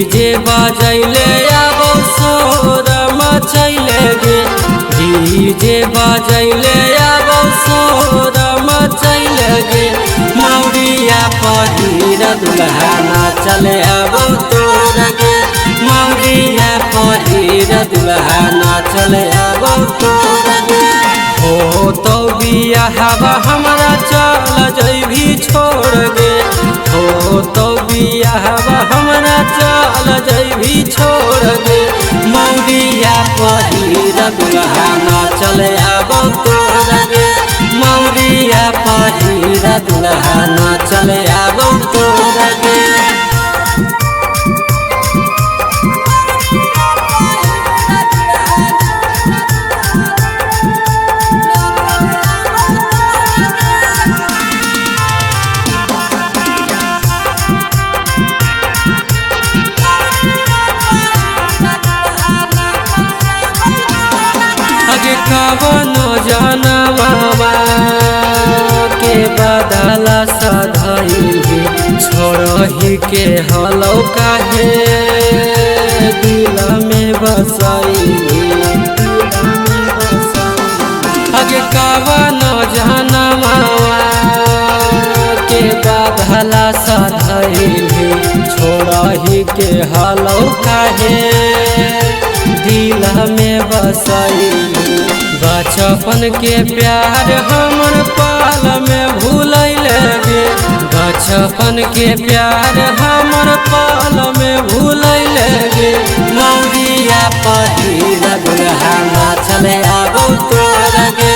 DJ बजैले आबो सोर मचैले गे डीजे बजैले आबो सोर मचैले गे मौरिया पहिर दुल्हा नाचले आबो तोर गे मौरिया पहिर दुल्हा नाचले आबो तोर गे हो तो बियाहवा हमरा चल जइभी छोड़ गे हो तो बियाहवा हमरा चल जइभी छोड़ गे मौरिया पहिर दुल्हा नाचले आबो तोर गे मौरिया पहिर दुल्हा नाचले आबो तोर गे कवनो जनमवा के बदला सधैली छोड़ही के हलौ काहे दिल में बसैली अगे कवनो जनमवा के बदला सधैली छोड़ही के हलौ काहे दिल में बसैली बचपन के प्यार हमर पाल में भूलैले गे बचपन के प्यार हमर पाल में भूलैले गे मौरिया पहिर दुल्हा नाचले आबो तोर गे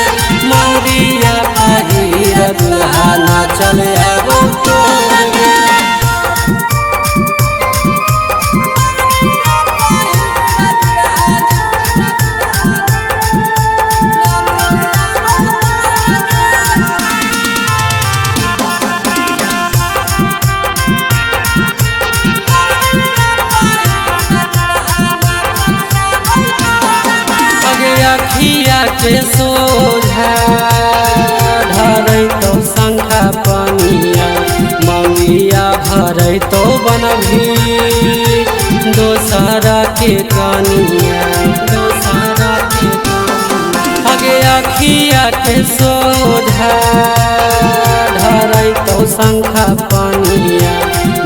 मौरिया पहिर दुल्हा नाचले आबो तोर गे अखिया के सोझा धरै तो शंखा पनिया मौरिया भरै तो बनभी दोसरा के कनिया दोसरा के अगे अखिया के सोझा धरै तो शंखा पनिया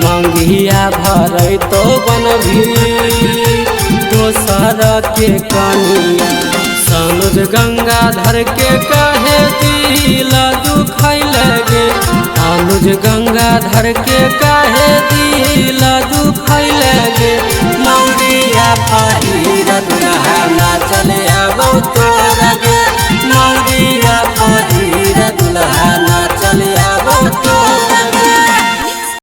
मंगिया भरै तो बनभी दोसरा के कनिया अनुज गंगाधर के कहे दिल दुखैले गे अनुज गंगाधर के कहे दिल दुखैले गे मौरिया